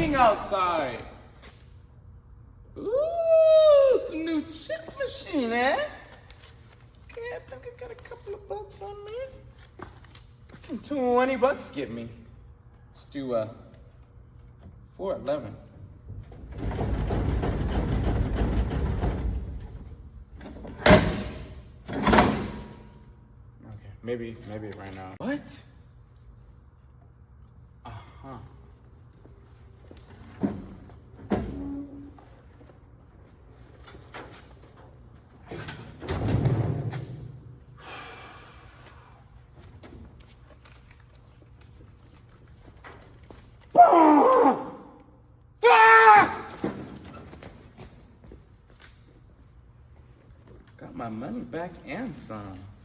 raining outside. Ooh, some new chip machine, eh? Okay, I think I got a couple of bucks on me. What can $20 get me? Let's do $4.11. Okay, maybe right now. What? Uh-huh. Got my money back and some.